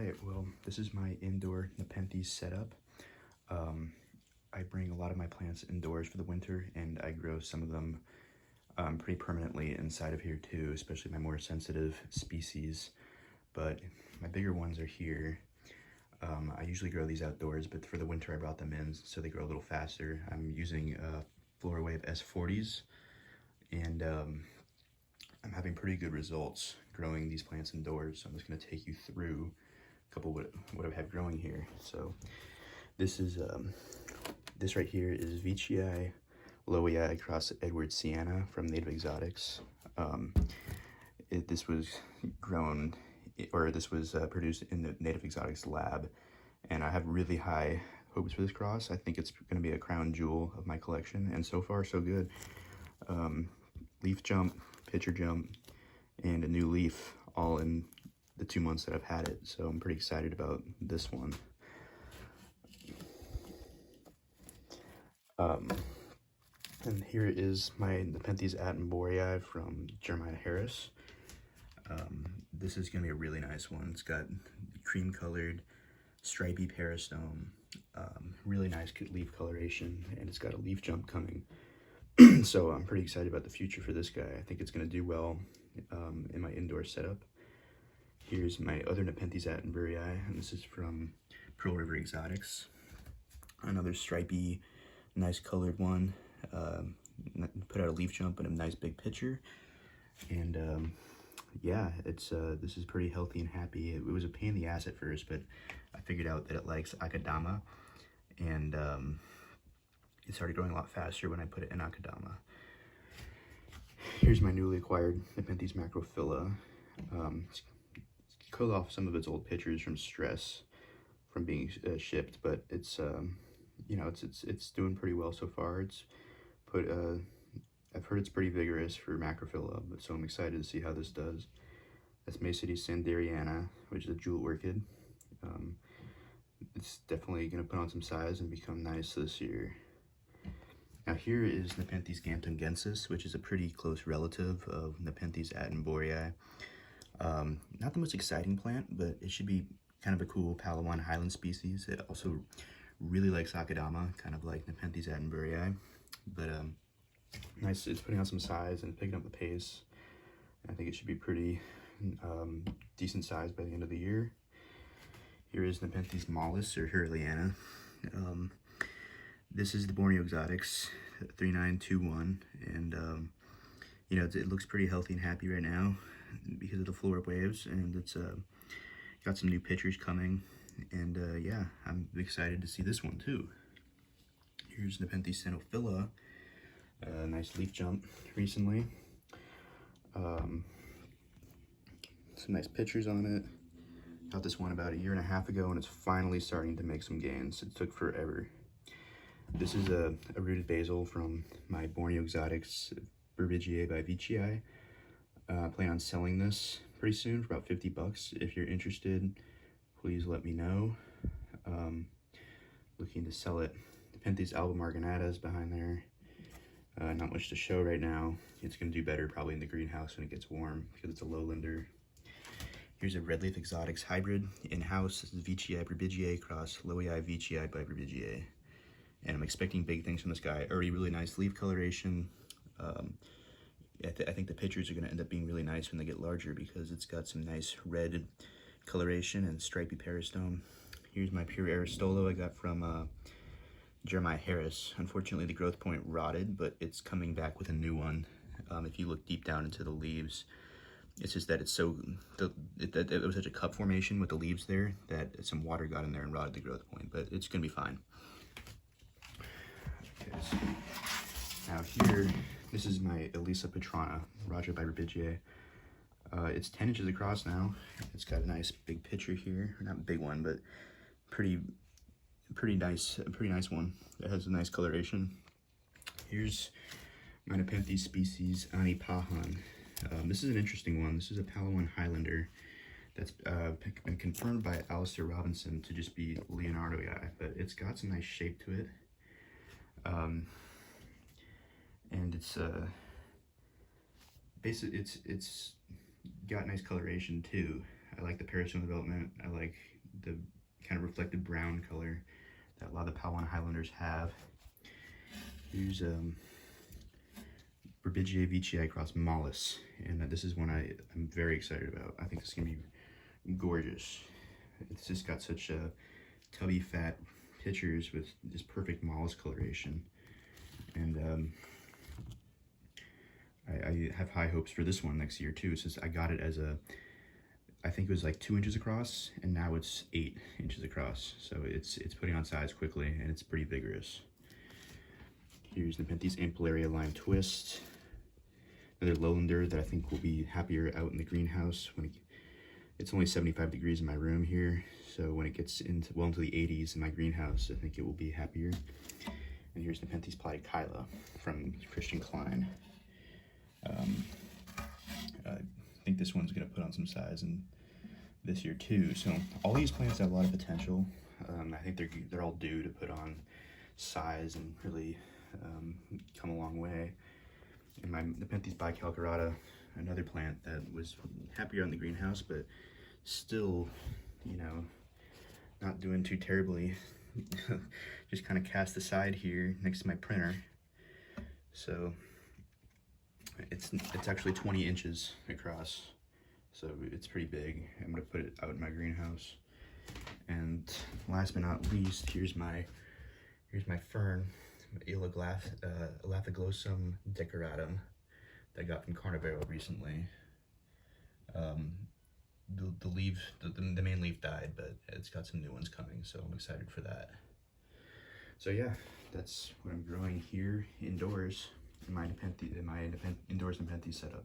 Alright, well, this is my indoor Nepenthes setup. I bring a lot of my plants indoors for the winter, and I grow some of them pretty permanently inside of here too, especially my more sensitive species. But my bigger ones are here. I usually grow these outdoors, but for the winter I brought them in so they grow a little faster. I'm using Flora-Wave S40s, and I'm having pretty good results growing these plants indoors. So I'm just going to take you through a couple what I have growing here. So this is this right here is veitchii, lowii cross edwardsiana from Native Exotics. This was grown, or this was produced in the Native Exotics lab, and I have really high hopes for this cross. I think it's going to be a crown jewel of my collection, and so far so good. Leaf jump, pitcher jump, and a new leaf all in the 2 months that I've had it, so I'm pretty excited about this one. And here is my Nepenthes attenboroughii from Jeremiah Harris. This is going to be a really nice one. It's got cream colored, stripy peristome, really nice leaf coloration, and it's got a leaf jump coming. So I'm pretty excited about the future for this guy. I think it's going to do well in my indoor setup. Here's my other Nepenthes attenboroughii, and this is from Pearl River Exotics. Another stripy, nice colored one. Put out a leaf jump and a nice big pitcher. And yeah, it's this is pretty healthy and happy. It was a pain in the ass at first, but I figured out that it likes akadama, and it started growing a lot faster when I put it in akadama. Here's my newly acquired Nepenthes macrophylla. It's killed off some of its old pitchers from stress from being shipped, but it's you know, it's doing pretty well so far. It's put I've heard it's pretty vigorous for macrophylla, but so I'm excited to see how this does. That's Mesity sanderiana, which is a jewel orchid. It's definitely going to put on some size and become nice this year. Now here is Nepenthes gamptongensis, which is a pretty close relative of Nepenthes attenboroughii. Not the most exciting plant, but it should be kind of a cool Palawan Highland species. It also really likes akadama, kind of like Nepenthes attenboroughii. But nice, it's putting on some size and picking up the pace. I think it should be pretty decent size by the end of the year. Here is Nepenthes mollis, or Highland. This is the Borneo Exotics 3921, and you know, it looks pretty healthy and happy right now because of the floor waves, and it's got some new pitchers coming, and yeah, I'm excited to see this one too. Here's Nepenthes xenophila, nice leaf jump recently. Some nice pitchers on it. Got this one about 1.5 years ago, and it's finally starting to make some gains. It took forever. This is a rooted basil from my Borneo Exotics veitchii by veitchii. I plan on selling this pretty soon for about 50 bucks. If you're interested, please let me know. Looking to sell it. Nepenthes alba marginata is behind there. Not much to show right now. It's going to do better probably in the greenhouse when it gets warm because it's a lowlander. Here's a Red Leaf Exotics hybrid in-house. This is veitchii brabigii cross lowii veitchii by brabigii. And I'm expecting big things from this guy. Already really nice leaf coloration. I think the pitchers are going to end up being really nice when they get larger because it's got some nice red coloration and stripy peristome. Here's my pure Aristolo I got from Jeremiah Harris. Unfortunately, the growth point rotted, but it's coming back with a new one. If you look deep down into the leaves, it's just that it's so, it was such a cup formation with the leaves there that some water got in there and rotted the growth point, but it's going to be fine. Okay, so now here, this is my alisaputrana, Raja by brabigii. It's 10 inches across now. It's got a nice big pitcher here, not a big one, but pretty nice one. It has a nice coloration. Here's my Nepenthes species Anipahan. This is an interesting one. This is a Palawan Highlander that's been confirmed by Alistair Robinson to just be Leonardoi, but it's got some nice shape to it. And it's basically it's got nice coloration too. I like the peristome development. I like the kind of reflected brown color that a lot of the Highlanders have. Here's veitchii cross mollis, and this is one I'm very excited about. I think this is gonna be gorgeous. It's just got such a tubby, fat pictures with this perfect mollis coloration, and I have high hopes for this one next year too, since I got it as I think it was like 2 inches across, and now it's 8 inches across. So it's putting on size quickly, and it's pretty vigorous. Here's Nepenthes ampullaria lime twist. Another lowlander that I think will be happier out in the greenhouse when it's only 75 degrees in my room here. So when it gets into the 80s in my greenhouse, I think it will be happier. And here's Nepenthes platykyla from Christian Klein. I think this one's gonna put on some size in this year too. So all these plants have a lot of potential. I think they're all due to put on size and really come a long way. And my Nepenthes bicalcarata, another plant that was happier in the greenhouse, but still, you know, not doing too terribly. Just kind of cast aside here next to my printer. So it's actually 20 inches across, so it's pretty big. I'm gonna put it out in my greenhouse. And last but not least, here's my fern, Elaphaglossum decoratum, that I got from Carnivoro recently. The main leaf died, but it's got some new ones coming, so I'm excited for that. So yeah, that's what I'm growing here indoors in my indoors Nepenthes setup.